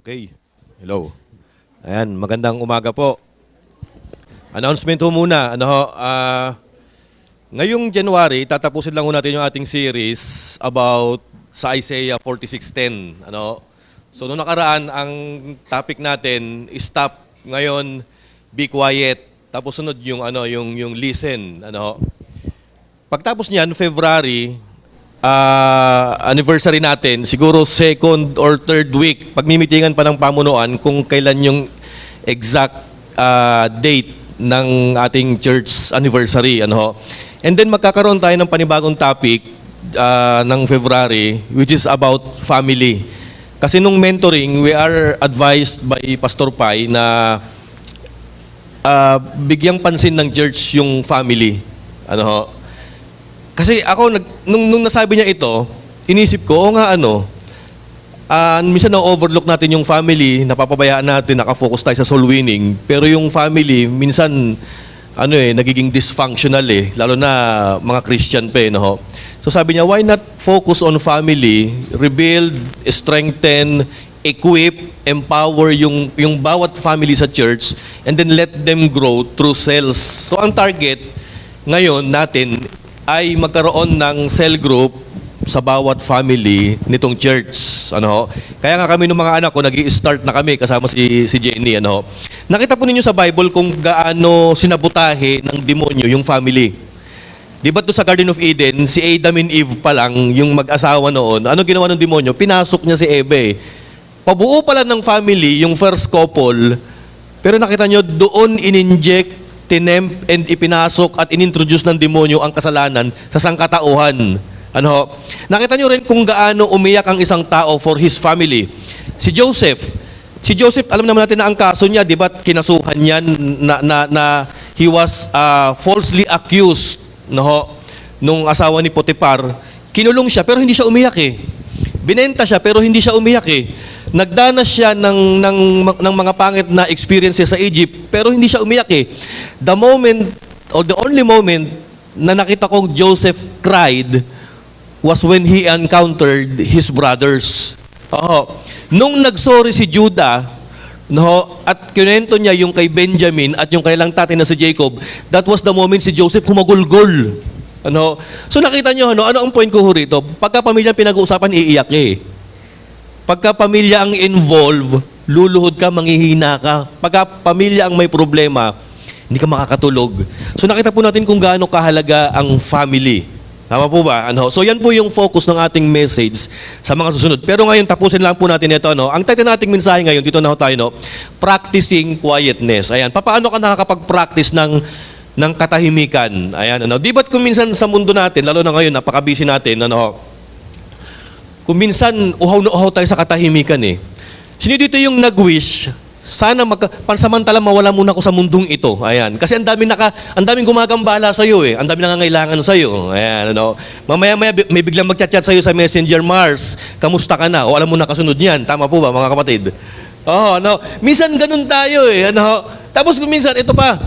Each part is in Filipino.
Okay. Hello. Ayan, magandang umaga po. Announcement ho muna. Ngayong January, tatapusin lang ho natin yung ating series about sa Isaiah 46:10. So noong nakaraan, ang topic natin is stop. Ngayon, be quiet. Tapos sunod yung yung listen. Pagtapos niyan, February, anniversary natin, siguro second or third week, pagmimitingan pa ng pamunuan kung kailan yung exact date ng ating church anniversary. And then magkakaroon tayo ng panibagong topic ng February, which is about family. Kasi nung mentoring, we are advised by Pastor Pai na bigyang pansin ng church yung family. Kasi ako, nung nasabi niya ito, inisip ko, minsan na-overlook natin yung family, napapabayaan natin, nakafocus tayo sa soul winning, pero yung family, minsan, nagiging dysfunctional lalo na mga Christian pa So sabi niya, why not focus on family, rebuild, strengthen, equip, empower yung bawat family sa church, and then let them grow through cells. So ang target ngayon natin ay magkaroon ng cell group sa bawat family nitong church. Kaya nga kami ng mga anak ko, nag-i-start na kami kasama si Jenny. Nakita po ninyo sa Bible kung gaano sinabutahe ng demonyo yung family. Di ba sa Garden of Eden, si Adam and Eve pa lang, yung mag-asawa noon, ano ginawa ng demonyo? Pinasok niya si Eve. Pabuo pala ng family, yung first couple, pero nakita nyo, doon in-inject, tinemp and ipinasok at inintroduce ng demonyo ang kasalanan sa sangkatauhan. Nakita nyo rin kung gaano umiyak ang isang tao for his family. Si Joseph, alam naman natin na ang kaso niya, di ba, kinasuhan niya na he was falsely accused nung asawa ni Potiphar. Kinulong siya pero hindi siya umiyak Binenta siya pero hindi siya umiyak Nagdanas siya ng mga pangit na experiences sa Egypt, pero hindi siya umiyak The moment, or the only moment na nakita kong Joseph cried was when he encountered his brothers. Nung nagsorry si Judah, at kinento niya yung kay Benjamin at yung kailang tatay na si Jacob, that was the moment si Joseph humagulgol. So nakita niyo, ano ang point ko rito? Pagka pamilya pinag-uusapan, iiyak Pagka pamilya ang involved, luluhod ka, manghihina ka. Pagka pamilya ang may problema, hindi ka makakatulog. So nakita po natin kung gaano kahalaga ang family. Tama po ba? So yan po yung focus ng ating message sa mga susunod. Pero ngayon, tapusin lang po natin ito. Ang title nating mensahe ngayon, dito na tayo, practicing quietness. Ayan, paano ka nakakapag-practice ng katahimikan? Ayan, Di ba't kung minsan sa mundo natin, lalo na ngayon, napaka-busy natin, kung minsan, uhaw na uhaw tayo sa katahimikan Sino dito yung nag-wish, sana pansamantala mawala muna ako sa mundong ito. Ayan. Kasi ang daming gumagambala sa iyo Ang daming nangangailangan sa iyo. Ayan, Mamaya-maya may biglang magchat-chat sa iyo sa Messenger, Mars, kamusta ka na? O alam mo na kasunod niyan. Tama po ba, mga kapatid? Minsan ganun tayo Tapos kung minsan, ito pa,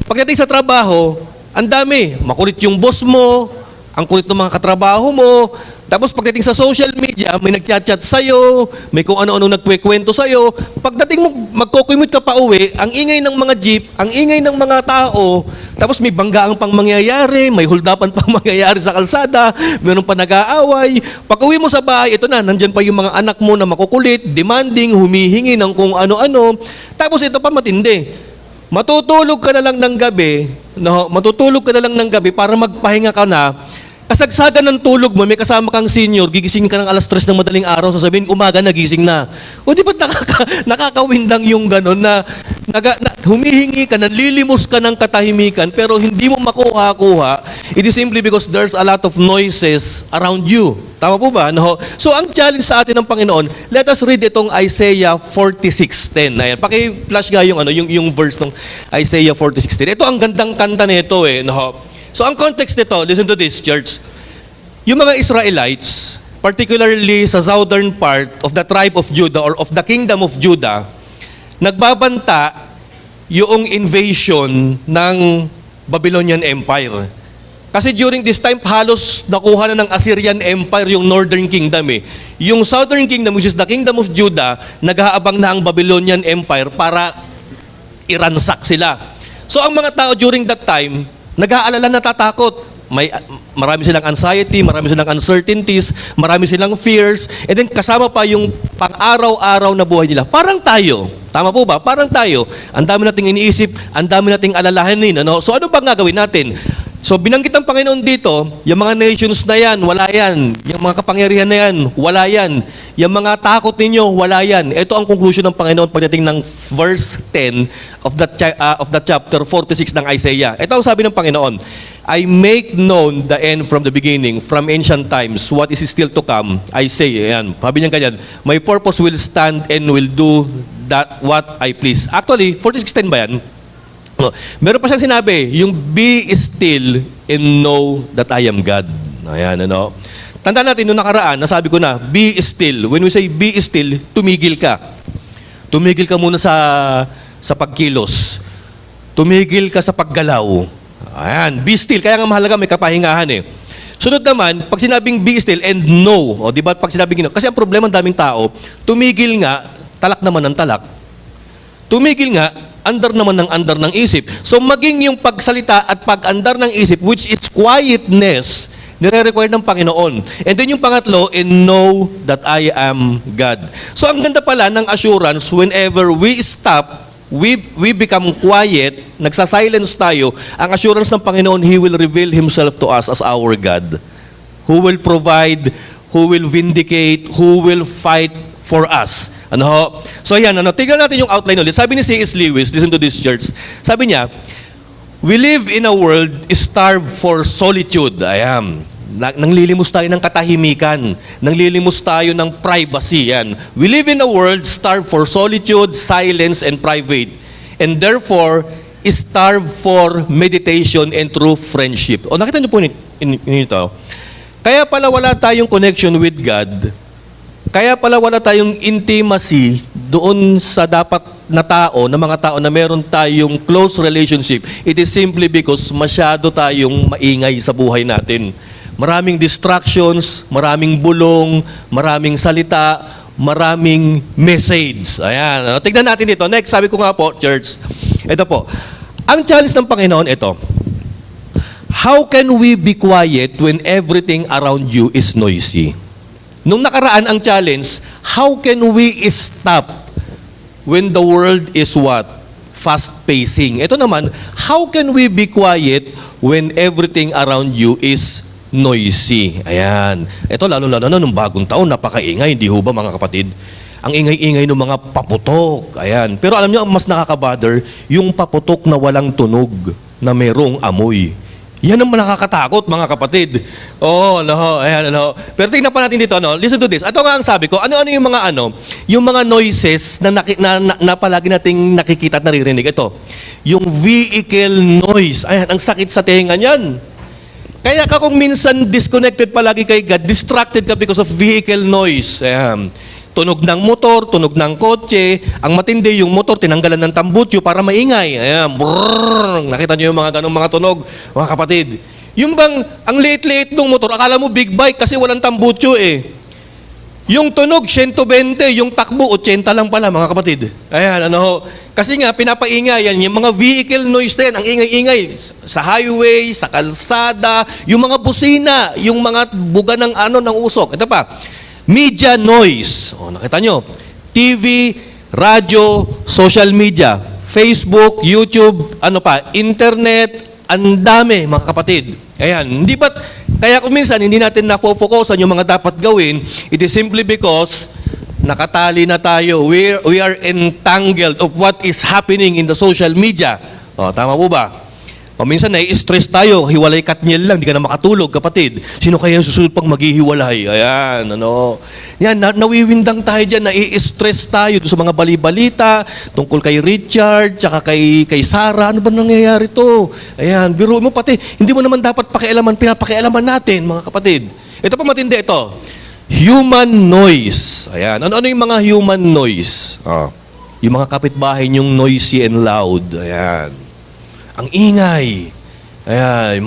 pagdating sa trabaho, ang dami. Makulit yung boss mo, ang kulit ng mga katrabaho mo. Tapos pagdating sa social media, may nagchat-chat sa'yo, may kung ano-ano nagkwekwento sa'yo. Pagdating mo, magko-commute ka pa uwi, ang ingay ng mga jeep, ang ingay ng mga tao, tapos may banggaang pang mangyayari, may huldapan pang mangyayari sa kalsada, mayroon pa nag-aaway. Pag uwi mo sa bahay, ito na, nandyan pa yung mga anak mo na makukulit, demanding, humihingi ng kung ano-ano. Tapos ito pa matindi. Matutulog ka na lang ng gabi para magpahinga ka na. Kasagsagan ng tulog mo, may kasama kang senior, gigising ka ng alas 3 ng madaling araw, sasabihin, umaga nagising na. O di ba't nakakawindang yung gano'n na humihingi ka, nanlilimos ka ng katahimikan, pero hindi mo makuha-kuha, it is simply because there's a lot of noises around you. Tama po ba? So ang challenge sa atin ng Panginoon, let us read itong Isaiah 46:10. Ayan, paki-flash nga yung verse ng Isaiah 46:10. Ito ang gandang kanta nito So ang context nito, listen to this, church. Yung mga Israelites, particularly sa southern part of the tribe of Judah or of the kingdom of Judah, nagbabanta yung invasion ng Babylonian Empire. Kasi during this time, halos nakuha na ng Assyrian Empire yung Northern Kingdom eh. Yung Southern Kingdom, which is the Kingdom of Judah, nag-aabang na ang Babylonian Empire para iransak sila. So ang mga tao during that time, nag-aalala, natatakot. Marami silang anxiety, marami silang uncertainties, marami silang fears, and then kasama pa yung pang-araw-araw na buhay nila. Parang tayo. Tama po ba? Parang tayo. Ang dami nating iniisip, ang dami nating alalahanin. Ano? So ano bang gagawin natin? So binanggit ng Panginoon dito, yung mga nations na yan, wala yan. Yung mga kapangyarihan na yan, wala yan. Yung mga takot ninyo, wala yan. Ito ang conclusion ng Panginoon pagdating ng verse 10 of that chapter 46 ng Isaiah. Ito ang sabi ng Panginoon, I make known the end from the beginning, from ancient times, what is still to come. I say, ayan, sabi niya ganyan, my purpose will stand and will do that what I please. Actually, 46:10 ba yan? No. Meron pa siyang sinabi, yung be still and know that I am God. Ayan, ano. Tandaan natin, noong nakaraan, nasabi ko na, be still. When we say be still, tumigil ka. Tumigil ka muna sa pagkilos. Tumigil ka sa paggalaw. Ayan, be still. Kaya nga mahalaga, may kapahingahan eh. Sunod naman, pag sinabing be still and know, o di ba, pag sinabing kasi ang problema ng daming tao, tumigil nga, talak naman ng talak. Tumigil nga, andar naman ng andar ng isip. So maging yung pagsalita at pag-andar ng isip, which is quietness, nire-require ng Panginoon. And then yung pangatlo, and know that I am God. So ang ganda pala ng assurance, whenever we stop, we become quiet, nagsa-silence tayo, ang assurance ng Panginoon, He will reveal Himself to us as our God. Who will provide, who will vindicate, who will fight for us. Ano ho? So yan, tignan natin yung outline ulit. Sabi ni C.S. Lewis, listen to this, church. Sabi niya, we live in a world starved for solitude. Ayan. Nanglilimos tayo ng katahimikan. Nanglilimos tayo ng privacy. Yan. We live in a world starved for solitude, silence, and private. And therefore, starved for meditation and true friendship. O nakita niyo po nito. Kaya pala wala tayong connection with God. Kaya pala wala tayong intimacy doon sa dapat na tao, na mga tao na meron tayong close relationship. It is simply because masyado tayong maingay sa buhay natin. Maraming distractions, maraming bulong, maraming salita, maraming message. Ayan. Tignan natin dito. Next, sabi ko nga po, church, ito po. Ang challenge ng Panginoon, ito. How can we be quiet when everything around you is noisy? Nung nakaraan ang challenge, how can we stop when the world is what? Fast-pacing. Ito naman, how can we be quiet when everything around you is noisy? Ayan. Ito lalo-lalo na nung bagong taon, napakaingay, hindi ho ba mga kapatid? Ang ingay-ingay ng mga paputok. Ayan. Pero alam niyo, ang mas nakakabother, yung paputok na walang tunog, na mayroong amoy. Yan ang nakakatakot, mga kapatid. Ayan, Pero tingnan pa natin dito, listen to this. Ito nga ang sabi ko, ano-ano yung mga noises na palagi nating nakikita at naririnig. Ito, yung vehicle noise. Ayan, ang sakit sa tenga niyan. Kaya ka kung minsan disconnected palagi kay God, distracted ka because of vehicle noise. Ayan. Tunog ng motor, tunog ng kotse. Ang matindi, yung motor, tinanggalan ng tambutso para maingay. Ayan, brrrr. Nakita niyo yung mga ganong mga tunog, mga kapatid. Yung bang, ang liit-liit ng motor, akala mo big bike kasi walang tambutso eh. Yung tunog, 120, yung takbo, 80 lang pala, mga kapatid. Ayan, kasi nga, pinapaingay yan, yung mga vehicle noise din, ang ingay-ingay, sa highway, sa kalsada, yung mga busina, yung mga buga ng ng usok. Ito pa, media noise. Nakita nyo, TV, radyo, social media, Facebook, YouTube, internet, ang dami, mga kapatid. Ayan, kaya kung minsan hindi natin na-focusan yung mga dapat gawin, it is simply because nakatali na tayo. We are entangled of what is happening in the social media. Tama po ba? Minsan nai-stress tayo, hiwalay katnyel lang, di ka na makatulog, kapatid. Sino kaya susunod pang maghihiwalay? Ayan, Yan, nawiwindang tayo dyan, nai-stress tayo sa mga bali-balita tungkol kay Richard, tsaka kay Sarah. Ano ba nangyayari to? Ayan, biro mo pati, hindi mo naman dapat pakialaman, pinapakialaman natin, mga kapatid. Ito pa matindi, ito. Human noise. Ayan, ano yung mga human noise? Yung mga kapitbahay niyong noisy and loud. Ayan. Ang ingay. Ayan,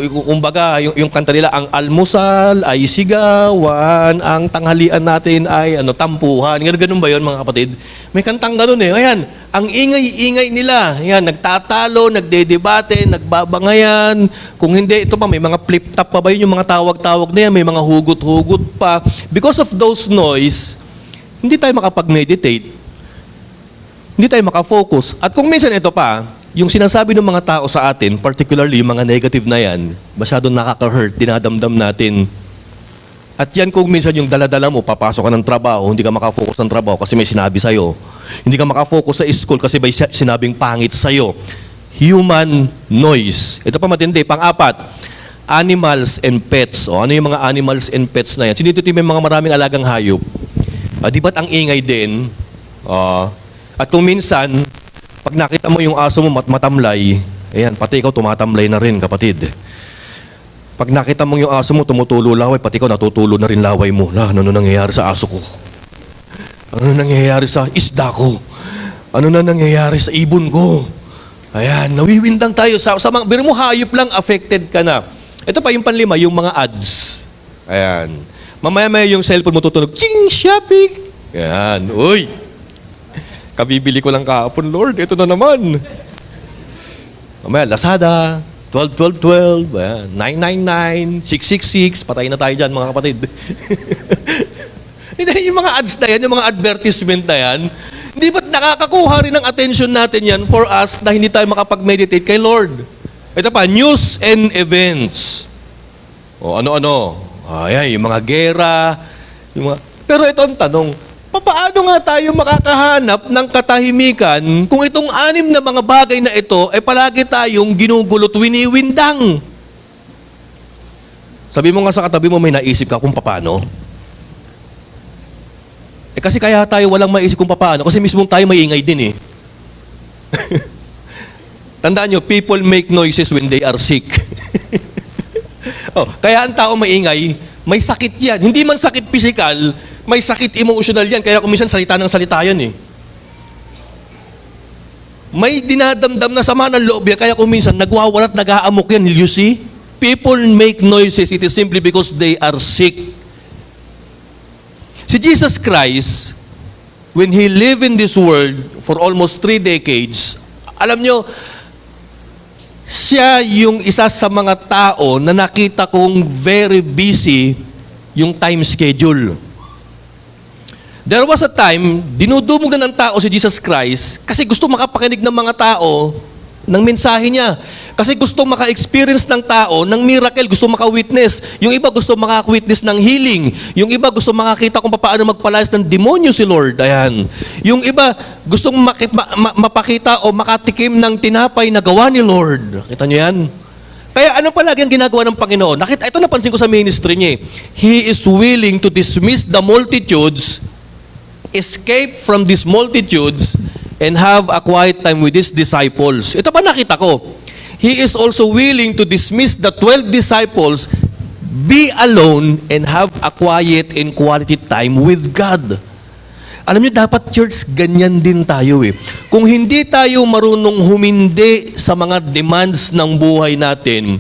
kumbaga, yung kanta nila, ang almusal ay sigawan, ang tanghalian natin ay tampuhan. Ganun ba yun, mga kapatid? May kantang ganun eh. Ayan, ang ingay-ingay nila. Ayan, nagtatalo, nagdedebate, nagbabangayan. Kung hindi, ito pa, may mga flip-top pa ba yun, yung mga tawag-tawag na yan, may mga hugot-hugot pa. Because of those noise, hindi tayo makapag-meditate. Hindi tayo makafocus. At kung minsan ito pa, yung sinasabi ng mga tao sa atin, particularly yung mga negative na yan, masyadong nakaka-hurt, dinadamdam natin. At yan kung minsan yung daladala mo, papasok ka ng trabaho, hindi ka makafocus ng trabaho kasi may sinabi sa'yo. Hindi ka makafocus sa school kasi may sinabing pangit sa'yo. Human noise. Ito pa matindi. Pang-apat, animals and pets. O ano yung mga animals and pets na yan? Sinitutin mo yung mga maraming alagang hayop. Di ba't ang ingay din? At kung minsan, pag nakita mo yung aso mo matamlay, ayan, pati ikaw tumatamlay na rin, kapatid. Pag nakita mo yung aso mo tumutulo laway, pati ikaw natutulo na rin laway mo. Ano nangyayari sa aso ko? Ano nangyayari sa isda ko? Ano na nangyayari sa ibon ko? Ayan, nawiwindang tayo. Sa mga, biro mo, hayop lang, affected ka na. Ito pa yung panlima, yung mga ads. Ayan. Mamaya-maya yung cellphone mo tutunog, ching, shopping. Ayan, uy. Kabibili ko lang kahapon, Lord. Ito na naman. Mamaya, Lazada, 12, 999, 666. Patay na tayo dyan, mga kapatid. Hindi, yung mga ads na yan, yung mga advertisement na yan, hindi ba't nakakakuha rin ng attention natin yan for us na hindi tayo makapag-meditate kay Lord? Ito pa, news and events. O ano-ano. Ayan, yung mga gera. Pero ito ang tanong, paano nga tayo makakahanap ng katahimikan kung itong 6 na mga bagay na ito ay palagi tayong ginugulot, winiwindang? Sabi mo nga sa katabi mo, may naisip ka kung paano. Kasi kaya tayo walang maisip kung paano, kasi mismong tayo maingay din eh. Tandaan nyo, people make noises when they are sick. Kaya ang tao maingay, may sakit yan. Hindi man sakit physical, may sakit emotional yan. Kaya kung minsan salita ng salita yan eh. May dinadamdam na sama ng loob yan. Kaya kung minsan nagwawalat, nag-aamok yan. You see? People make noises. It is simply because they are sick. Si Jesus Christ, when He lived in this world for almost 3 decades, alam nyo, siya yung isa sa mga tao na nakita kong very busy yung time schedule. There was a time, dinudumog na ng tao si Jesus Christ kasi gusto makapakinig ng mga tao ng mensahe niya. Kasi gusto maka-experience ng tao ng miracle, gusto maka-witness. Yung iba gusto maka-witness ng healing. Yung iba gusto makakita kung paano magpalayas ng demonyo si Lord. Ayan. Yung iba gusto mapakita o makatikim ng tinapay na gawa ni Lord. Kita niyo yan? Kaya ano palagi ang ginagawa ng Panginoon? Ito napansin ko sa ministry niya. He is willing to dismiss the multitudes, escape from these multitudes, and have a quiet time with His disciples. Ito pa nakita ko. He is also willing to dismiss the 12 disciples, be alone, and have a quiet and quality time with God. Alam niyo, dapat church, ganyan din tayo eh. Kung hindi tayo marunong humindi sa mga demands ng buhay natin,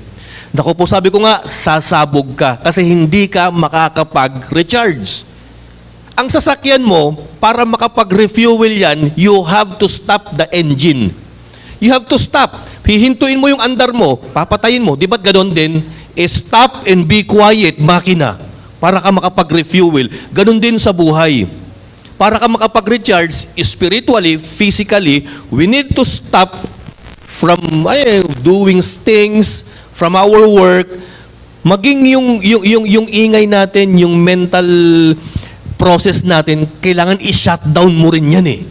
naku po, sabi ko nga, sasabog ka kasi hindi ka makakapag-recharge. Ang sasakyan mo, para makapag-refuel yan, you have to stop the engine. You have to stop. Hihintuin mo yung andar mo, papatayin mo. Di ba't ganon din? Stop and be quiet, makina. Para ka makapag-refuel. Ganon din sa buhay. Para ka makapag-recharge, spiritually, physically, we need to stop from doing things, from our work, maging yung ingay natin, yung mental process natin, kailangan i-shutdown mo rin yan eh.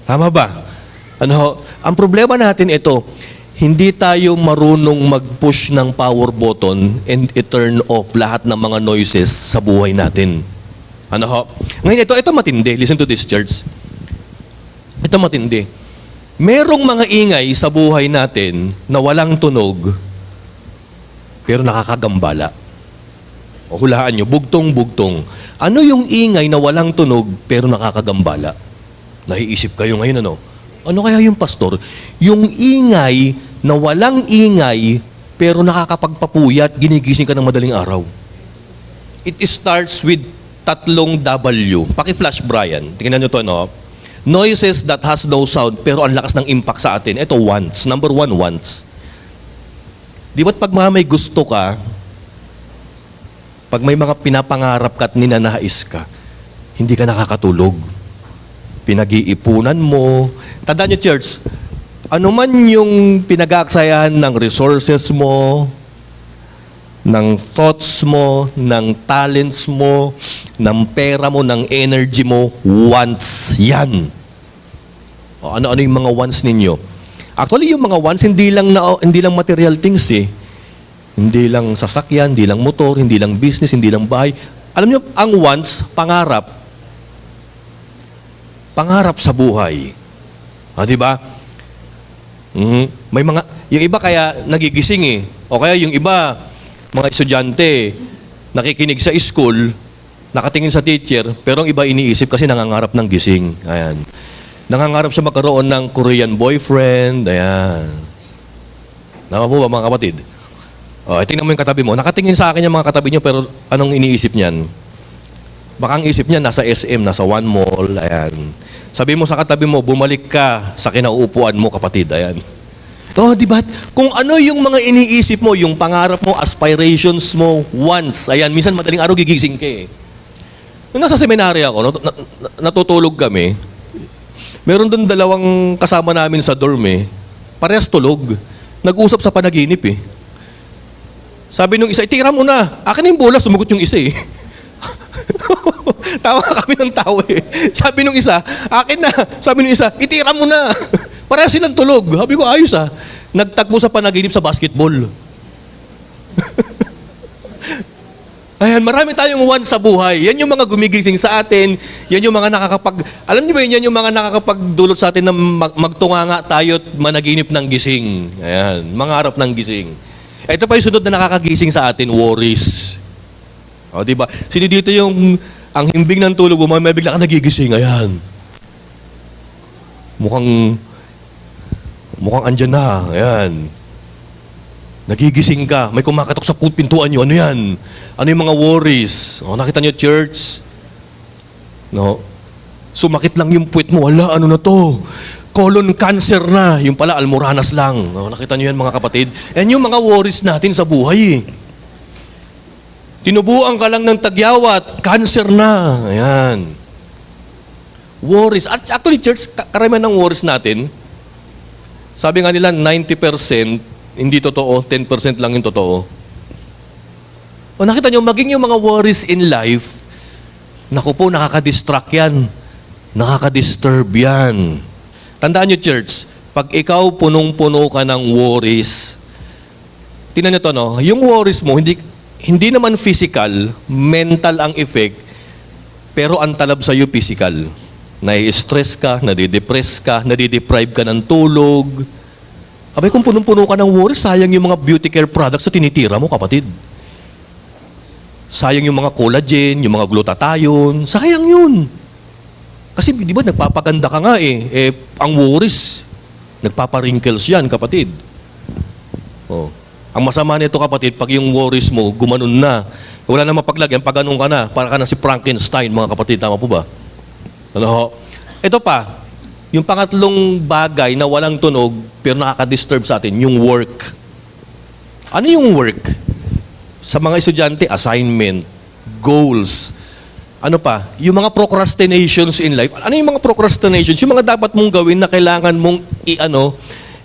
Tama ba? Ang problema natin ito, hindi tayo marunong mag-push ng power button and i-turn off lahat ng mga noises sa buhay natin. Ngayon ito matindi. Listen to this, church. Ito matindi. Merong mga ingay sa buhay natin na walang tunog, pero nakakagambala. O hulaan nyo, bugtong-bugtong. Ano yung ingay na walang tunog pero nakakagambala? Naiisip kayo ngayon, Ano kaya yung pastor? Yung ingay na walang ingay pero nakakapagpapuyat, ginigising ka ng madaling araw. It starts with tatlong W. Paki-flash, Brian. Tingnan nyo to, no? Noises that has no sound pero ang lakas ng impact sa atin. Ito, wants. Number 1, wants. Di ba't pag may gusto ka, pag may mga pinapangarap ka at ninanais ka, hindi ka nakakatulog. Pinag-iipunan mo. Tandaan nyo, church, ano man yung pinag-aaksayahan ng resources mo, ng thoughts mo, ng talents mo, ng pera mo, ng energy mo, wants yan. O, ano yung mga wants ninyo? Actually, yung mga wants, hindi lang material things eh. Hindi lang sasakyan, hindi lang motor, hindi lang business, hindi lang bahay. Alam nyo, ang wants, pangarap. Pangarap sa buhay. Di ba? May mga, yung iba kaya nagigising eh. O kaya yung iba, mga estudyante, nakikinig sa school, nakatingin sa teacher, pero ang iba iniisip kasi nangangarap ng gising. Ayan. Nangangarap siya magkaroon ng Korean boyfriend. Ayan. Tama po ba mga kapatid? Tingnan mo yung katabi mo. Nakatingin sa akin yung mga katabi niyo, pero anong iniisip niyan? Baka ang isip niya nasa SM, nasa One Mall. Ayan. Sabi mo sa katabi mo, bumalik ka sa kinauupuan mo, kapatid. Ayan. Di ba? Kung ano yung mga iniisip mo, yung pangarap mo, aspirations mo, wants. Ayan, minsan madaling araw gigising ka eh. Nung nasa seminary ako, natutulog kami, meron doon dalawang kasama namin sa dorm eh. Parehas tulog. Nag-usap sa panaginip eh. Sabi nung isa, itira mo na. Akin yung bola, sumugot yung isa eh. Tawa kami ng tao eh. Sabi nung isa, akin na. Sabi nung isa, itira mo na. Parehas silang tulog. Sabi ko, ayos ah. Nagtagpo sa panaginip sa basketball. Ayan, marami tayong wants sa buhay. Yan yung mga gumigising sa atin. Yan yung mga alam niyo ba yan yung mga nakakapagdulot sa atin na magtunganga tayo at managinip ng gising. Ayan, mangarap ng gising. Ito pa yung sunod na nakakagising sa atin, worries. Diba? Sino dito yung ang himbing ng tulog mo, may bigla ka nagigising. Ayan. Mukhang andyan na. Ayan. Nagigising ka. May kumakatok sa pintuan nyo. Ano yan? Ano yung mga worries? Nakita nyo, church? No? Sumakit lang yung puwet mo. Wala, ano na to? Colon cancer na. Yung pala, almoranas lang. Nakita nyo yan, mga kapatid? Yan yung mga worries natin sa buhay. Tinubuan ka lang ng tagyawat, cancer na. Ayan. Worries. Actually, church, karamihan ng worries natin, sabi nga nila, 90% hindi totoo, 10% lang yung totoo. Nakita nyo, maging yung mga worries in life, naku po, nakaka-distract yan. Nakaka-disturb yan. Tandaan nyo, church, pag ikaw punong-puno ka ng worries, tingnan nyo to, no? Yung worries mo, hindi naman physical, mental ang effect, pero ang talab sa'yo physical. Nai-stress ka, nadidepress ka, nadideprive ka ng tulog. Abay, kung punong-puno ka ng worries, sayang yung mga beauty care products na tinitira mo, kapatid. Sayang yung mga collagen, yung mga glutathione, sayang yun. Kasi di ba nagpapaganda ka nga eh ang worries, nagpaparinkles yan, kapatid. Ang masama nito, kapatid, pag yung worries mo, gumanon na. Wala na mapaglagyan, pag ganun ka na, para ka na si Frankenstein, mga kapatid. Tama po ba? Ito pa, yung pangatlong bagay na walang tunog, pero nakaka-disturb sa atin, yung work. Ano yung work? Sa mga estudyante, assignment, goals. Ano pa? Yung mga procrastinations in life. Ano yung mga procrastinations? Yung mga dapat mong gawin na kailangan mong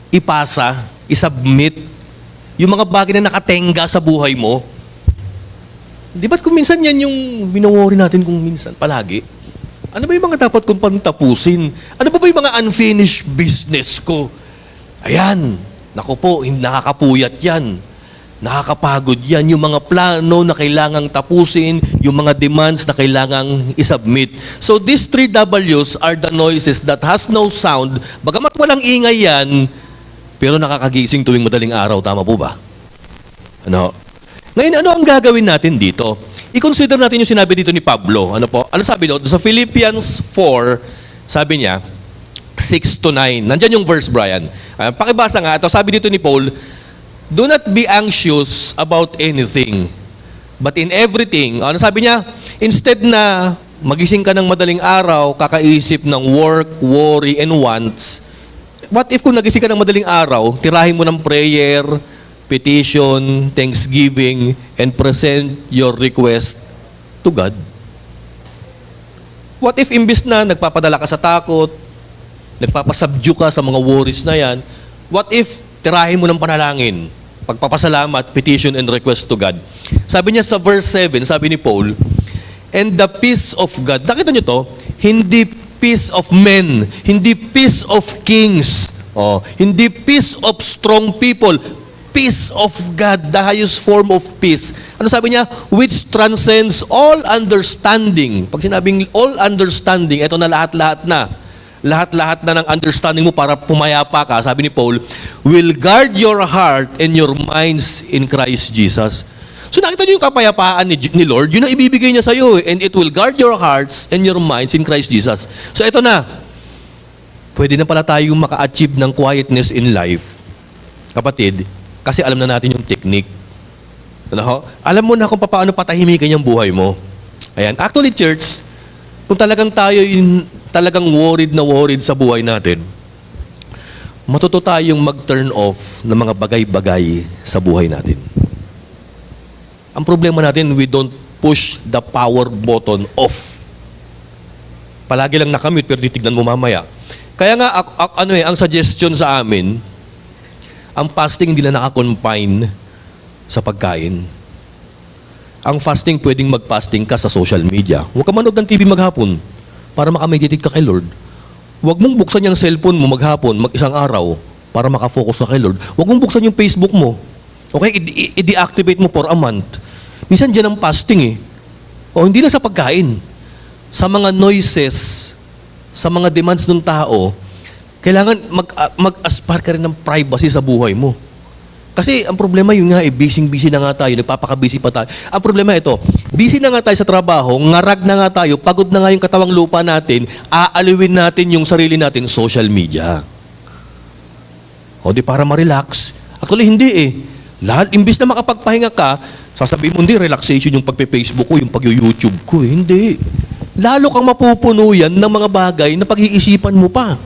ipasa, isubmit. Yung mga bagay na nakatenga sa buhay mo. Di ba't kung minsan yan yung minowori natin kung minsan, palagi? Ano ba yung mga dapat kong pantapusin? Ano ba yung mga unfinished business ko? Ayan. Naku po, nakakapuyat yan. Nakakapagod yan. Yung mga plano na kailangang tapusin, yung mga demands na kailangang isubmit. So these 3 W's are the noises that has no sound. Bagamat walang ingay yan, pero nakakagising tuwing madaling araw. Tama po ba? Ngayon, ano ang gagawin natin dito? I-consider natin yung sinabi dito ni Pablo. Ano sabi doon? Sa Philippians 4, sabi niya, 6 to 9. Nandyan yung verse, Brian. Pakibasa nga. Ito, sabi dito ni Paul, do not be anxious about anything, but in everything, ano sabi niya? Instead na magising ka ng madaling araw, kakaisip ng work, worry, and wants, what if kung nagising ka ng madaling araw, tirahin mo ng prayer, petition, thanksgiving, and present your request to God? What if imbis na nagpapadala ka sa takot, nagpapasubdue ka sa mga worries na yan, what if tirahin mo ng panalangin, pagpapasalamat, petition, and request to God? Sabi niya sa verse 7, sabi ni Paul, and the peace of God, nakita niyo to, hindi peace of men, hindi peace of kings, hindi peace of strong people, peace of God, the highest form of peace. Ano sabi niya? Which transcends all understanding. Pag sinabing all understanding, ito na lahat-lahat na. Lahat-lahat na ng understanding mo para pumayapa ka, sabi ni Paul, will guard your heart and your minds in Christ Jesus. So nakita niyo yung kapayapaan ni Lord, yun ang ibibigay niya sa iyo, and it will guard your hearts and your minds in Christ Jesus. So ito na, pwede na pala tayong maka-achieve ng quietness in life, kapatid, kasi alam na natin yung technique. Ano? Alam mo na kung paano patahimikan yung buhay mo. Ayan. Actually, church, kung talagang tayo yung talagang worried sa buhay natin, matuto tayong mag-turn off ng mga bagay-bagay sa buhay natin. Ang problema natin, we don't push the power button off. Palagi lang nakamute, pero titignan mo mamaya. Kaya nga, ang suggestion sa amin, ang fasting hindi na naka-confine sa pagkain. Ang fasting, pwedeng mag-fasting ka sa social media. Huwag ka manood ng TV maghapon para makameditate ka kay Lord. Huwag mong buksan yung cellphone mo maghapon, mag-isang araw, para makafocus ka kay Lord. Huwag mong buksan yung Facebook mo. Okay? I-deactivate mo for a month. Minsan dyan ang fasting eh. O hindi lang sa pagkain. Sa mga noises, sa mga demands ng tao, kailangan mag-aspire ka rin ng privacy sa buhay mo. Kasi ang problema yun nga, busy na nga tayo, nagpapaka-busy pa tayo. Ang problema ito, busy na nga tayo sa trabaho, ngarag na nga tayo, pagod na nga yung katawang lupa natin, aaliwin natin yung sarili natin, social media. O di para ma-relax. Actually, hindi eh. Lahat, imbis na makapagpahinga ka, sasabihin mo, hindi, relaxation yung pagpe-Facebook ko, yung pag-YouTube ko. Hindi. Lalo kang mapupuno yan ng mga bagay na pag-iisipan mo pa.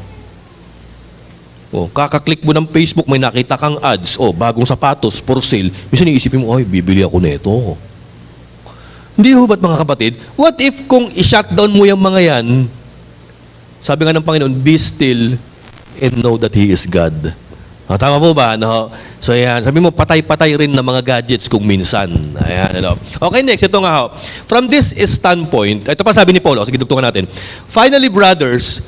Kakaklik mo ng Facebook, may nakita kang ads, bagong sapatos, for sale. Minsan iisipin mo, bibili ako nito. Hindi ho ba't mga kapatid? What if kung i-shutdown mo yung mga yan, sabi nga ng Panginoon, be still and know that He is God. Tama po ba? No? So yan, sabi mo, patay-patay rin ng mga gadgets kung minsan. Ayan, ano. Okay, next, ito nga ho. From this standpoint, ito pa sabi ni Paul, sige, dugtungan natin. Finally, brothers,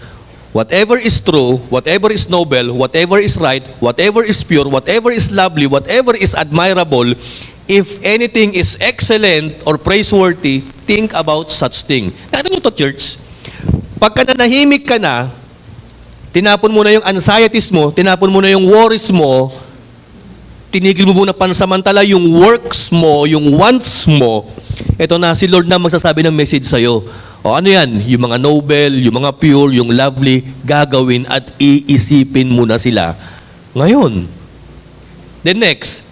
whatever is true, whatever is noble, whatever is right, whatever is pure, whatever is lovely, whatever is admirable, if anything is excellent or praiseworthy, think about such thing. Nakita nyo to, church? Pagka nanahimik ka na, tinapon mo na yung anxieties mo, tinapon mo na yung worries mo, tinigil mo muna pansamantala yung works mo, yung wants mo, ito na, si Lord na magsasabi ng message sa'yo. Ano yan? Yung mga noble, yung mga pure, yung lovely, gagawin at iisipin mo na sila ngayon. Then next,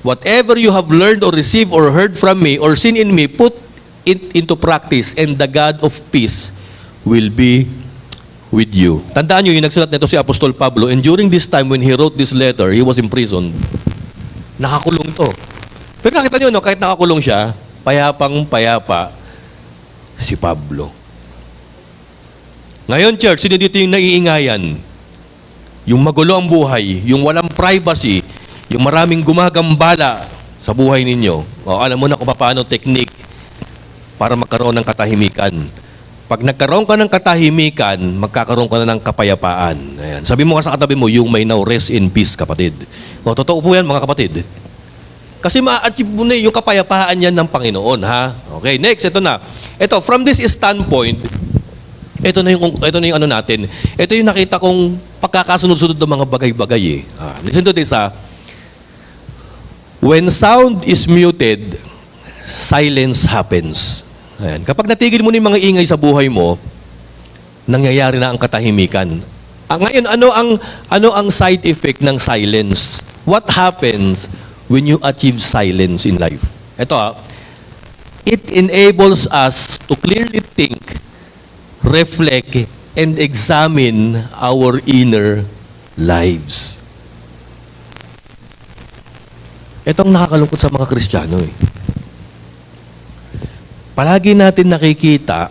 whatever you have learned or received or heard from me or seen in me, put it into practice, and the God of peace will be with you. Tandaan nyo, yung nagsulat nito si Apostol Pablo, and during this time when he wrote this letter, he was imprisoned. Nakakulong to. Pero nakita nyo, no, kahit nakakulong siya, payapang-payapa si Pablo. Ngayon, church, sino dito yung naiingayan? Yung magulo ang buhay, yung walang privacy, yung maraming gumagambala sa buhay ninyo. Alam mo na kung paano technique para magkaroon ng katahimikan. Pag nagkaroon ka ng katahimikan, magkakaroon ka na ng kapayapaan. Ayan. Sabi mo nga sa katabi mo, you may now rest in peace, kapatid. Totoo po yan, mga kapatid. Kasi ma-achieve mo na yung kapayapaan yan ng Panginoon, ha? Okay, next, ito na. Ito, from this standpoint, ito na yung ano natin. Ito yung nakita kong pagkakasunod-sunod ng mga bagay-bagay eh. Listen to this, ha? When sound is muted, silence happens. Ayan. Kapag natigil mo na yung mga ingay sa buhay mo, nangyayari na ang katahimikan. Ngayon, ano ang side effect ng silence? What happens when you achieve silence in life? Ito it enables us to clearly think, reflect, and examine our inner lives. Ito ang nakakalungkot sa mga Kristiyano eh. Palagi natin nakikita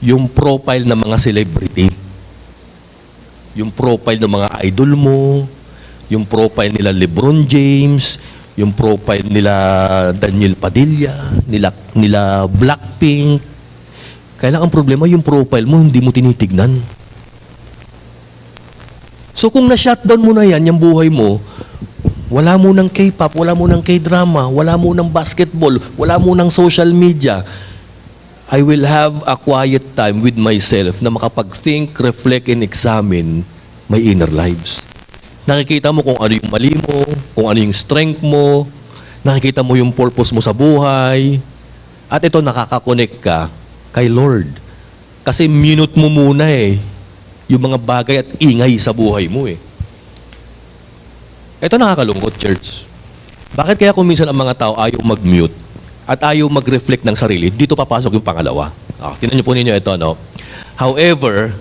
yung profile ng mga celebrity. Yung profile ng mga idol mo, yung profile nila LeBron James, yung profile nila Daniel Padilla, nila Blackpink. Kaya lang ang problema, yung profile mo, hindi mo tinitignan. So kung na-shutdown mo na yan, yung buhay mo, wala mo ng K-pop, wala mo ng K-drama, wala mo ng basketball, wala mo ng social media, I will have a quiet time with myself na makapag-think, reflect, and examine my inner lives. Nakikita mo kung ano yung mali mo, kung ano yung strength mo, nakikita mo yung purpose mo sa buhay, at ito nakakakonect ka kay Lord. Kasi minute mo muna yung mga bagay at ingay sa buhay mo Ito nakakalungkot, church. Bakit kaya kung minsan ang mga tao ayaw mag-mute at ayaw mag-reflect ng sarili, dito papasok yung pangalawa. Tingnan niyo po ninyo ito, no? However,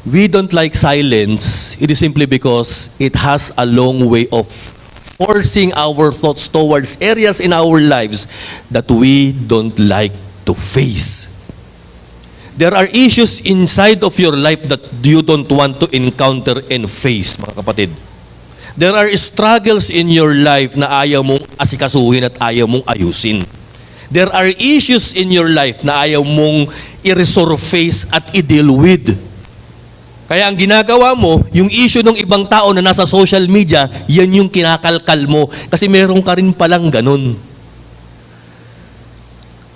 we don't like silence. It is simply because it has a long way of forcing our thoughts towards areas in our lives that we don't like to face. There are issues inside of your life that you don't want to encounter and face, mga kapatid. There are struggles in your life na ayaw mong asikasuhin at ayaw mong ayusin. There are issues in your life na ayaw mong i-resurface at i-deal with. Kaya ang ginagawa mo, yung issue ng ibang tao na nasa social media, yan yung kinakalkal mo. Kasi meron ka rin palang ganun.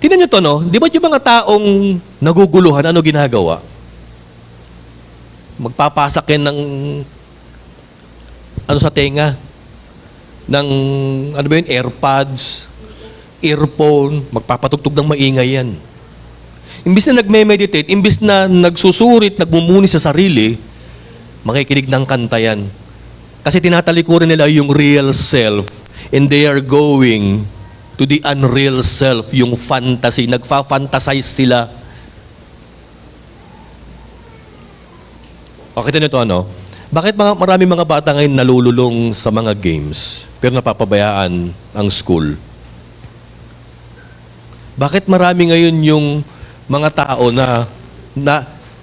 Tingnan nyo to, no? Di ba yung mga taong naguguluhan, ano ginagawa? Magpapasak yan ng sa tenga? Ng, AirPods, earphone, magpapatugtog ng maingay yan. Imbis na nagme-meditate, imbis na nagsusurit, nagmumuni sa sarili, makikinig ng kanta yan. Kasi tinatalikuran nila yung real self and they are going to the unreal self, yung fantasy. Nagfa-fantasize sila. Okay, ito Bakit marami mga bata ngayon nalululong sa mga games pero napapabayaan ang school? Bakit marami ngayon yung mga tao na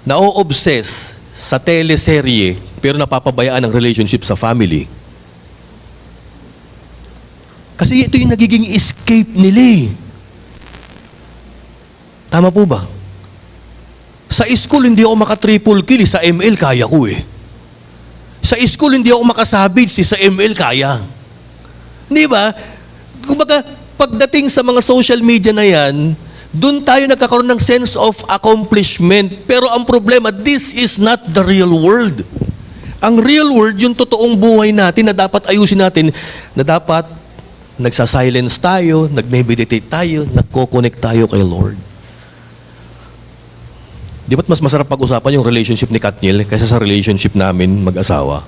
na-obsess sa teleserye pero napapabayaan ang relationship sa family? Kasi ito yung nagiging escape nila Tama po ba? Sa school hindi ako maka-triple kill, sa ML kaya ko Sa school, hindi ako makasabit, sa ML kaya. Di ba? Kumbaga, pagdating sa mga social media na yan, doon tayo nagkakaroon ng sense of accomplishment. Pero ang problema, this is not the real world. Ang real world, yung totoong buhay natin na dapat ayusin natin, na dapat nagsa-silence tayo, nagme-meditate tayo, nagko-connect tayo kay Lord. Di ba't mas masarap pag-usapan yung relationship ni Katniel kaysa sa relationship namin mag-asawa?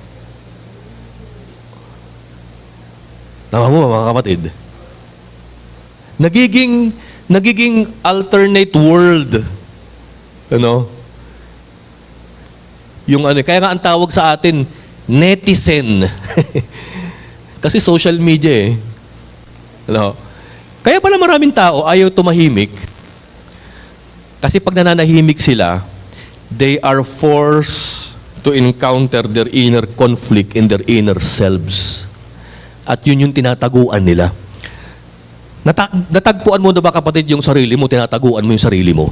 Tama mo mga kapatid? Nagiging alternate world. Kaya nga ang tawag sa atin, netizen. Kasi social media Kaya pala maraming tao ayaw tumahimik. Kasi pag nananahimik sila, they are forced to encounter their inner conflict in their inner selves. At yun yung tinataguan nila. Natagpuan mo na ba kapatid yung sarili mo, tinataguan mo yung sarili mo?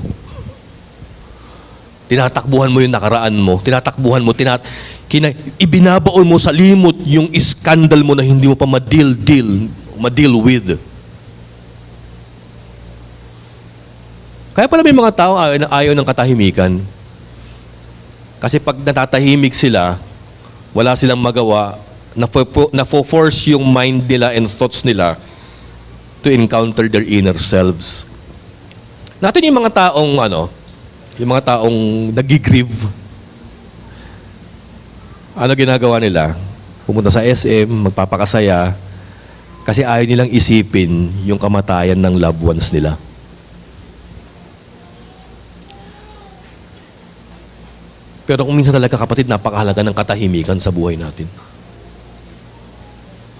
Tinatakbuhan mo yung nakaraan mo, tinatakbuhan mo, ibinabaon mo sa limot yung iskandal mo na hindi mo pa ma-deal with. Kaya pala may mga tao ayaw ng katahimikan. Kasi pag natatahimik sila, wala silang magawa, na-force yung mind nila and thoughts nila to encounter their inner selves. Natin yung mga taong, yung mga taong nagigrieve. Ano ginagawa nila? Pumunta sa SM, magpapakasaya, kasi ayaw nilang isipin yung kamatayan ng loved ones nila. Pero kung minsan talaga kapatid, napakahalaga ng katahimikan sa buhay natin.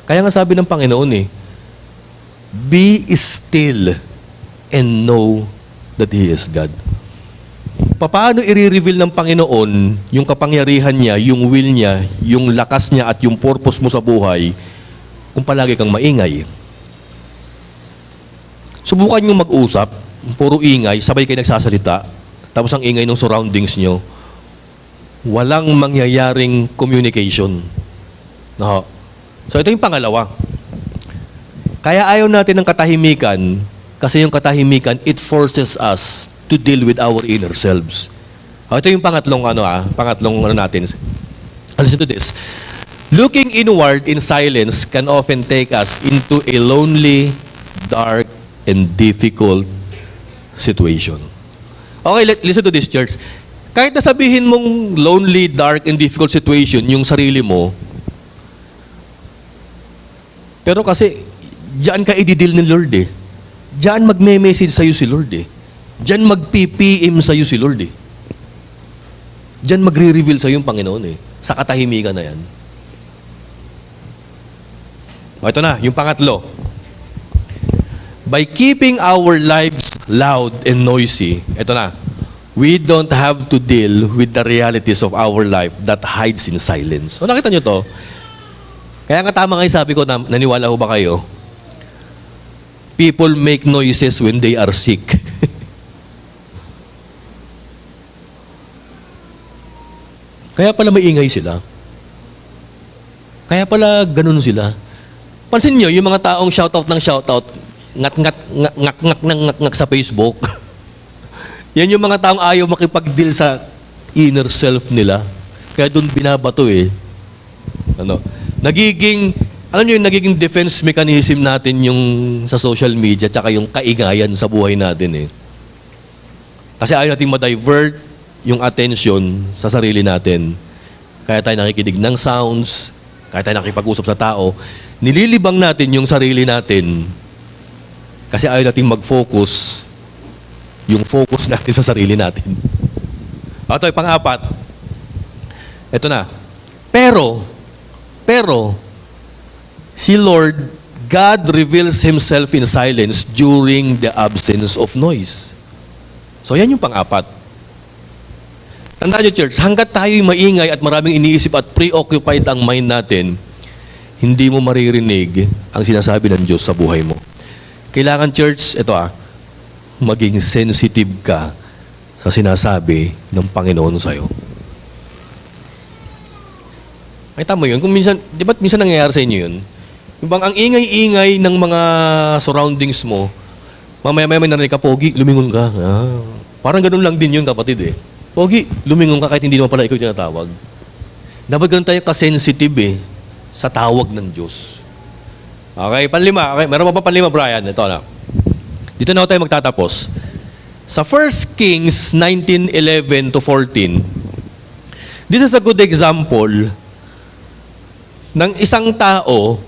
Kaya nga sabi ng Panginoon be still and know that He is God. Paano i-reveal ng Panginoon yung kapangyarihan niya, yung will niya, yung lakas niya at yung purpose mo sa buhay kung palagi kang maingay? Subukan nyo mag-usap, puro ingay, sabay kayo nagsasalita, tapos ang ingay ng surroundings nyo, walang mangyayaring communication. No? So ito yung pangalawa. Kaya ayaw natin ng katahimikan kasi yung katahimikan, it forces us to deal with our inner selves. Ito yung pangatlong natin. Listen to this. Looking inward in silence can often take us into a lonely, dark, and difficult situation. Okay, listen to this, church. Kahit nasabihin mong lonely, dark, and difficult situation yung sarili mo, pero kasi diyan ka i-deal ni Lord Diyan magme-message sa'yo si Lord Diyan mag-PPM sa'yo si Lord Diyan magre-reveal sa'yo yung Panginoon Sa katahimikan na yan. Ito na, yung pangatlo. By keeping our lives loud and noisy, ito na, we don't have to deal with the realities of our life that hides in silence. So nakita nyo to? Kaya nga tama nga yung sabi ko, naniwala ho ba kayo? People make noises when they are sick. Kaya pala maingay sila. Kaya pala ganun sila. Pansin nyo, yung mga taong shoutout ng shoutout, ngak sa Facebook. Yan yung mga taong ayaw makipag-deal sa inner self nila. Kaya doon binabato nagiging defense mechanism natin yung sa social media tsaka yung kaigayan sa buhay natin Kasi ayaw natin ma-divert yung attention sa sarili natin. Kaya tayo nakikinig ng sounds, kaya tayo nakipag-usap sa tao, nililibang natin yung sarili natin kasi ayaw natin mag-focus yung focus natin sa sarili natin. Ito, pang-apat. Ito na. Pero, si Lord, God reveals Himself in silence during the absence of noise. So, yan yung pang-apat. Tandaan nyo, church, hanggat tayo'y maingay at maraming iniisip at preoccupied ang mind natin, hindi mo maririnig ang sinasabi ng Diyos sa buhay mo. Kailangan, church, maging sensitive ka sa sinasabi ng Panginoon sa'yo. Nakita mo yun? Kung minsan, di ba't minsan nangyayari sa inyo yun? Yung bang ang ingay-ingay ng mga surroundings mo, mamaya-maya may narinig ka, Pogi, lumingon ka. Parang ganun lang din yun, kapatid Pogi, lumingon ka kahit hindi naman pala ikaw tinatawag. Dapat ganun tayo ka-sensitive sa tawag ng Diyos. Okay, panlima. Okay, meron pa panlima, Brian? Ito na. Dito na tayo magtatapos. Sa 1 Kings 19:11 to 14, this is a good example ng isang tao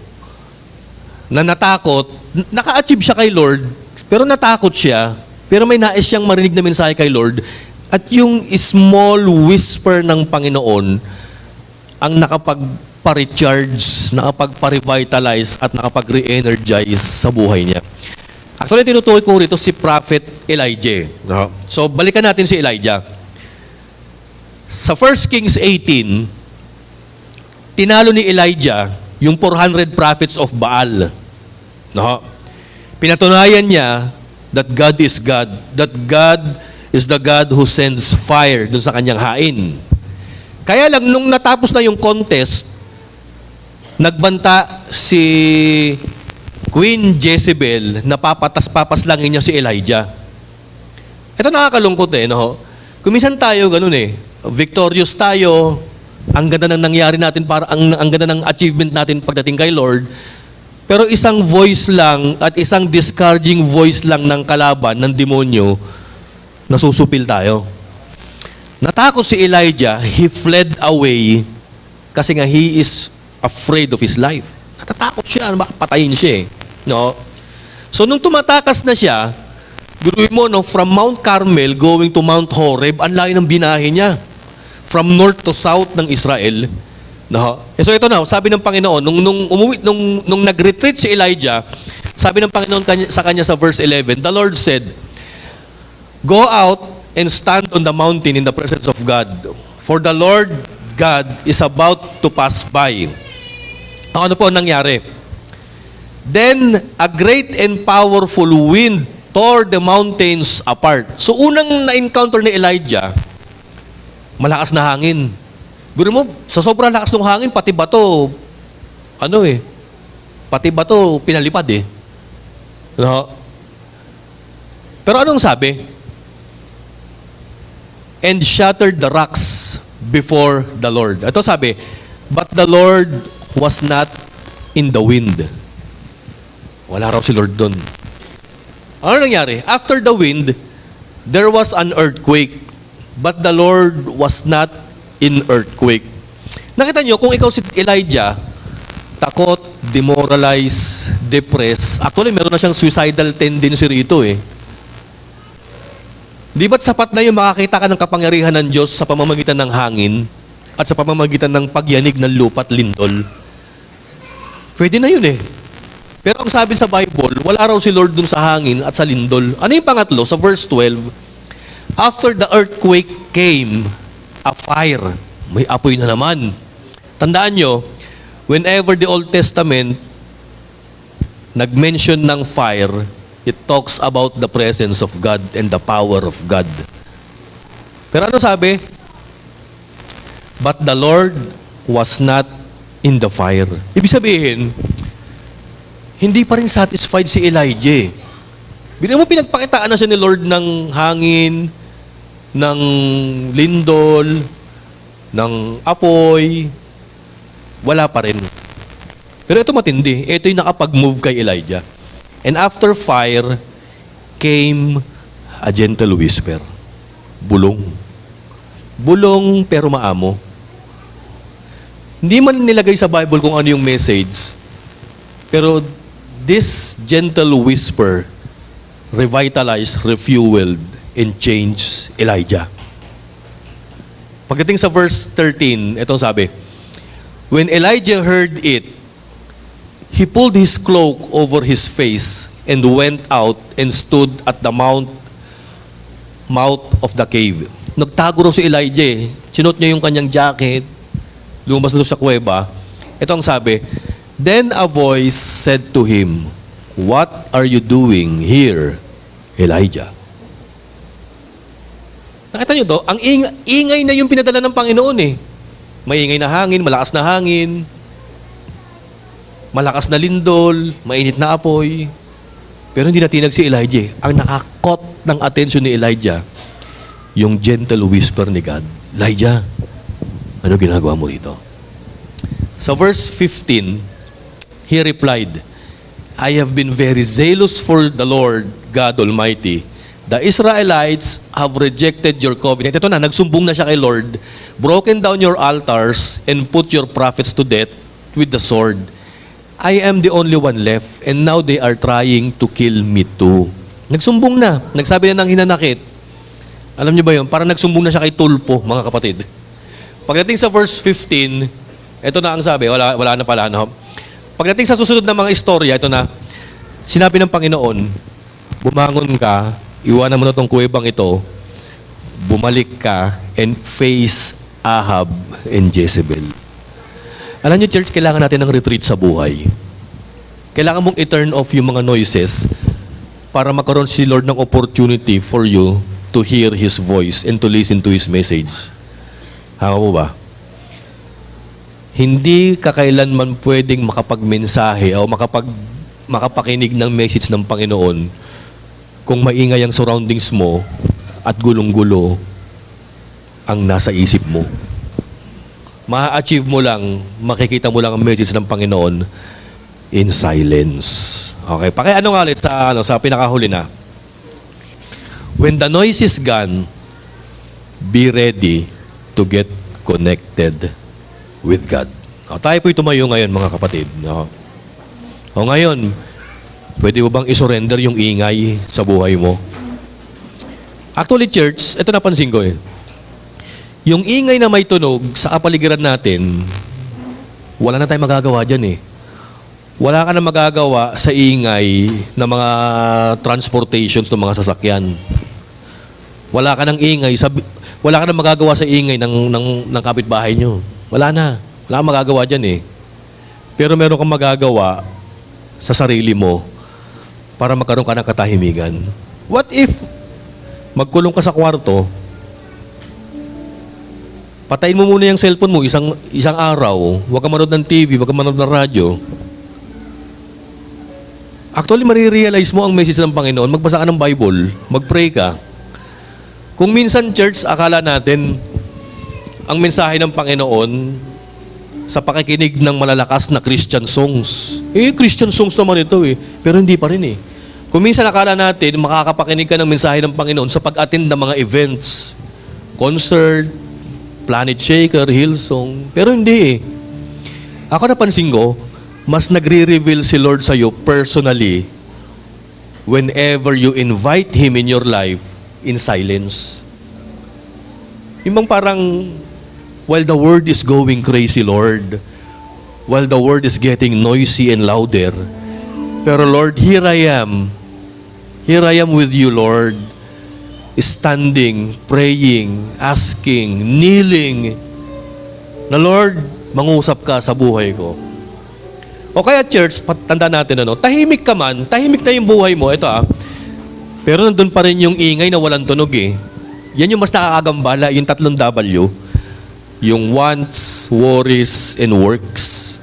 na natakot, naka-achieve siya kay Lord, pero natakot siya, pero may nais siyang marinig na mensahe kay Lord, at yung small whisper ng Panginoon ang nakapagpa-recharge, nakapagpa-revitalize, at nakapag-re-energize sa buhay niya. Actually, tinutukoy ko rito si Prophet Elijah. So, balikan natin si Elijah. Sa 1 Kings 18, tinalo ni Elijah yung 400 prophets of Baal. Pinatunayan niya that God is God. That God is the God who sends fire dun sa kanyang hain. Kaya lang, nung natapos na yung contest, nagbanta si Queen Jezebel na papatas-papaslangin niya si Elijah. Ito nakakalungkot Kung minsan tayo ganun victorious tayo, ang ganda ng nangyari natin, ang ganda ng achievement natin pagdating kay Lord, pero isang voice lang at isang discouraging voice lang ng kalaban, ng demonyo, nasusupil tayo. Natakot si Elijah, he fled away kasi nga he is afraid of his life. Natatakot siya, makapatayin siya eh. No? So nung tumatakas na siya, guruin mo, no, from Mount Carmel going to Mount Horeb, ang layo ng binahe niya. From north to south ng Israel. No? So ito na, sabi ng Panginoon, nung nag-retreat si Elijah, sabi ng Panginoon sa kanya sa verse 11, the Lord said, "Go out and stand on the mountain in the presence of God, for the Lord God is about to pass by." Ano po nangyari? Then a great and powerful wind tore the mountains apart. So unang na-encounter ni Elijah, malakas na hangin. Guro mo, sa sobrang lakas ng hangin, pati bato, pati bato pinalipad eh. No? Pero anong sabi? And shattered the rocks before the Lord. Ito sabi, but the Lord was not in the wind. Wala raw si Lord doon. Ano nangyari? After the wind, there was an earthquake, but the Lord was not in earthquake. Nakita nyo, kung ikaw si Elijah, takot, demoralized, depressed, actually meron na siyang suicidal tendency rito eh. Di ba't sapat na yung makakita ka ng kapangyarihan ng Diyos sa pamamagitan ng hangin at sa pamamagitan ng pagyanig ng lupa at lindol? Pwede na yun eh. Pero ang sabi sa Bible, wala raw si Lord dun sa hangin at sa lindol. Ano yung pangatlo? Sa verse 12, after the earthquake came a fire. May apoy na naman. Tandaan nyo, whenever the Old Testament nag-mention ng fire, it talks about the presence of God and the power of God. Pero ano sabi? But the Lord was not in the fire. Ibig sabihin, hindi pa rin satisfied si Elijah. Bigyan mo, pinagpakitaan na siya ni Lord ng hangin, ng lindol, ng apoy, wala pa rin. Pero ito matindi. Ito yung nakapag-move kay Elijah. And after fire came a gentle whisper. Bulong. Bulong pero maamo. Hindi man nilagay sa Bible kung ano yung message, pero this gentle whisper revitalized, refueled, and changed Elijah. Pagdating sa verse 13, ito sabi, when Elijah heard it, he pulled his cloak over his face and went out and stood at the mouth of the cave. Nagtago raw si Elijah eh. Sinuot niya yung kanyang jacket, lumas doon sa kuweba. Ito ang sabi, then a voice said to him, what are you doing here, Elijah? Nakita niyo to? Ang ingay na yung pinadala ng Panginoon eh. Maingay na hangin, malakas na hangin, malakas na lindol, mainit na apoy. Pero hindi natinag si Elijah. Ang nakakot ng attention ni Elijah, yung gentle whisper ni God, Elijah, ano ginagawa mo rito? Sa verse 15, he replied, I have been very zealous for the Lord God Almighty. The Israelites have rejected your covenant. Ito na, nagsumbong na siya kay Lord, broken down your altars and put your prophets to death with the sword. I am the only one left, and now they are trying to kill me too. Nagsumbong na. Nagsabi na ng hinanakit. Alam niyo ba yun? Parang nagsumbong na siya kay Tulpo, mga kapatid. Pagdating sa verse 15, ito na ang sabi, wala na pala. No? Pagdating sa susunod na mga istorya, ito na, sinabi ng Panginoon, bumangon ka, iwanan mo na itong kuwebang ito, bumalik ka, and face Ahab and Jezebel. Alam niyo, church, kailangan natin ng retreat sa buhay. Kailangan mong i-turn off yung mga noises para magkaroon si Lord ng opportunity for you to hear His voice and to listen to His message. Hanga mo ba? Hindi ka kailanman pwedeng makapagmensahe o makapakinig ng message ng Panginoon kung maingay ang surroundings mo at gulong-gulo ang nasa isip mo. Ma-achieve mo lang, makikita mo lang ang message ng Panginoon in silence. Okay, pakiano nga ulit sa pinakahuli na. When the noise is gone, be ready to get connected with God. Tayo po'y tumayo ngayon, mga kapatid. O ngayon, pwede mo bang isurrender yung ingay sa buhay mo? Actually, church, ito napansin ko Yung ingay na may tunog sa kapaligiran natin, wala na tayong magagawa dyan Wala ka na magagawa sa ingay ng mga transportations ng mga sasakyan. Wala ka ng ingay, wala ka na magagawa sa ingay ng kapitbahay nyo. Wala na. Wala kang magagawa dyan Pero meron kang magagawa sa sarili mo para magkaroon ka ng katahimikan. What if magkulong ka sa kwarto, patayin mo muna yung cellphone mo isang araw, huwag ka manood ng TV, huwag ka manood ng radyo. Actually, marirealize mo ang message ng Panginoon, magbasa ka ng Bible, mag-pray ka. Kung minsan, church, akala natin, ang mensahe ng Panginoon sa pakikinig ng malalakas na Christian songs. Christian songs naman ito pero hindi pa rin Kung minsan akala natin, makakapakinig ka ng mensahe ng Panginoon sa pag-attend ng mga events, concert, Planet Shaker, Hillsong, pero hindi Ako napansin ko, mas nagre-reveal si Lord sa'yo personally whenever you invite Him in your life in silence. Yung bang parang, while the world is going crazy, Lord, while the world is getting noisy and louder, pero Lord, here I am with you, Lord, standing, praying, asking, kneeling, na Lord, mangusap ka sa buhay ko. O kaya church, tanda natin tahimik ka man, tahimik na yung buhay mo, ito pero nandun pa rin yung ingay na walang tunog Yan yung mas nakakagambala, yung 3 W, yung wants, worries, and works.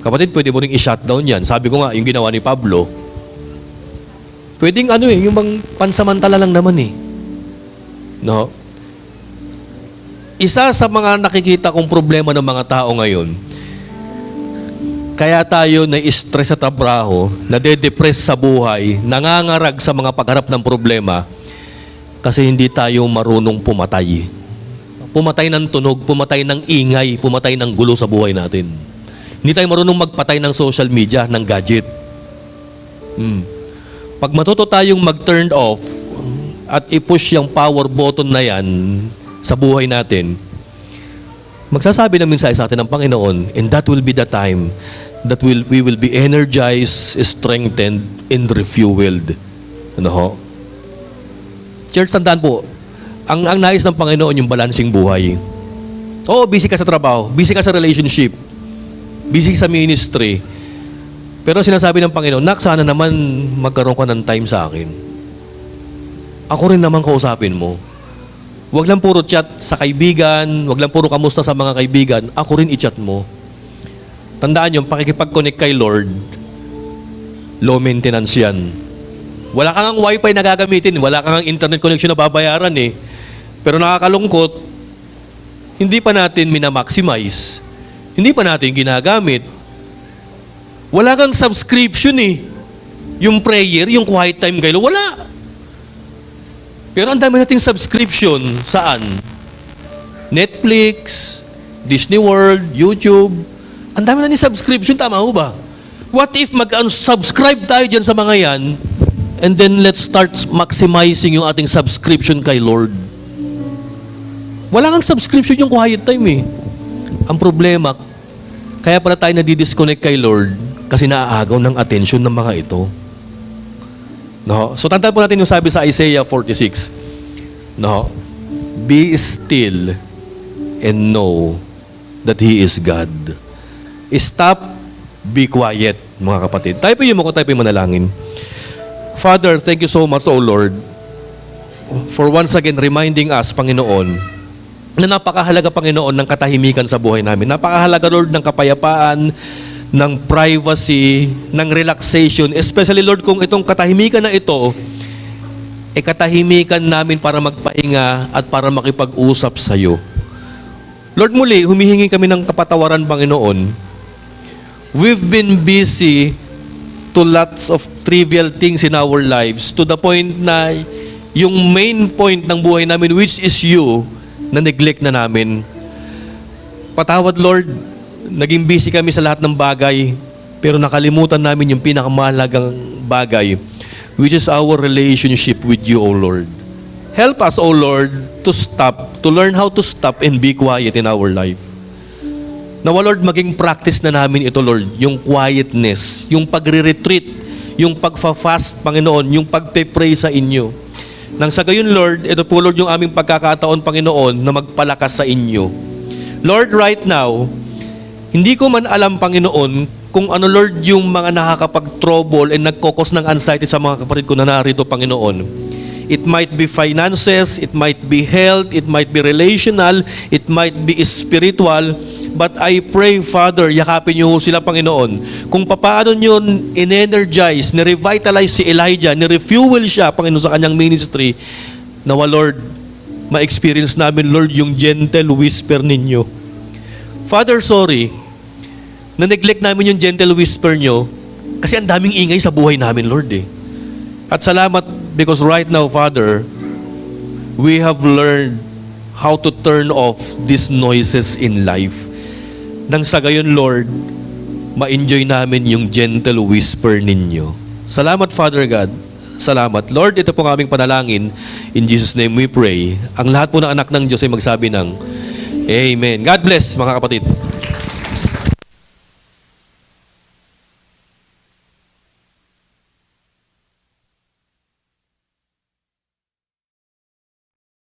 Kapatid, pwede mo rin i-shutdown yan. Sabi ko nga, yung ginawa ni Pablo, pwedeng yung bang pansamantala lang naman No? Isa sa mga nakikita kong problema ng mga tao ngayon, kaya tayo na-stress sa trabaho, nade-depress sa buhay, nangangarag sa mga pagharap ng problema, kasi hindi tayo marunong pumatay. Pumatay ng tunog, pumatay ng ingay, pumatay ng gulo sa buhay natin. Hindi tayo marunong magpatay ng social media, ng gadget. Pag matuto tayong mag-turn off at i-push yung power button na yan sa buhay natin, magsasabi ng mensahe sa atin ng Panginoon, and that will be the time that we will be energized, strengthened, and refueled. Church, tandaan po, ang nais ng Panginoon yung balancing buhay. Busy ka sa trabaho, busy ka sa relationship, busy sa ministry. Pero sinasabi ng Panginoon, Nak, sana naman magkaroon ka ng time sa akin. Ako rin naman kausapin mo. Huwag lang puro chat sa kaibigan, huwag lang puro kamusta sa mga kaibigan, ako rin i-chat mo. Tandaan yung pakikipag-connect kay Lord, low maintenance yan. Wala kang wifi na gagamitin, wala kang internet connection na babayaran Pero nakakalungkot, hindi pa natin minamaximize. Hindi pa natin ginagamit. Wala kang subscription Yung prayer, yung quiet time kayo, wala. Pero ang dami nating subscription, saan? Netflix, Disney World, YouTube. Ang dami nating subscription, tama ho ba? What if mag-unsubscribe tayo dyan sa mga yan, and then let's start maximizing yung ating subscription kay Lord? Wala kang subscription yung quiet time Ang problema, kaya pala tayo nadidisconnect kay Lord kasi naaagaw ng attention ng mga ito. So tandaan po natin yung sabi sa Isaiah 46. Be still and know that He is God. Stop, be quiet, mga kapatid. Tayo po yung manalangin. Father, thank you so much, O Lord, for once again reminding us, Panginoon, na napakahalaga, Panginoon, ng katahimikan sa buhay namin. Napakahalaga, Lord, ng kapayapaan, ng privacy, ng relaxation. Especially, Lord, kung itong katahimikan na ito, katahimikan namin para magpahinga at para makipag-usap sa iyo. Lord, muli, humihingi kami ng kapatawaran, Panginoon. We've been busy to lots of trivial things in our lives to the point na yung main point ng buhay namin, which is you, na neglect na namin. Patawad, Lord. Naging busy kami sa lahat ng bagay, pero nakalimutan namin yung pinakamahalagang bagay, which is our relationship with you, O Lord. Help us, O Lord, to learn how to stop and be quiet in our life. Nawa, Lord, maging practice na namin ito, Lord, yung quietness, yung pagre-retreat, yung pagfa-fast, Panginoon, yung pagpe-pray sa inyo. Nang sa gayon, Lord, ito po, Lord, yung aming pagkakataon, Panginoon, na magpalakas sa inyo. Lord, right now, hindi ko man alam, Panginoon, kung ano, Lord, yung mga nakakapag-trouble and nagkokos ng anxiety sa mga kapatid ko na narito, Panginoon. It might be finances, it might be health, it might be relational, it might be spiritual, but I pray, Father, yakapin niyo sila, Panginoon. Kung paano niyo in-energize, ni-revitalize si Elijah, ni-refuel siya, Panginoon, sa kanyang ministry, nawa, Lord, ma-experience namin, Lord, yung gentle whisper ninyo. Father, sorry, na-neglect namin yung gentle whisper nyo kasi ang daming ingay sa buhay namin, Lord, eh. At salamat because right now, Father, we have learned how to turn off these noises in life. Nang sa gayon, Lord, ma-enjoy namin yung gentle whisper ninyo. Salamat, Father God. Salamat. Lord, ito po ang aming panalangin. In Jesus' name we pray. Ang lahat po ng anak ng Diyos ay magsabi ng Amen. God bless, mga kapatid.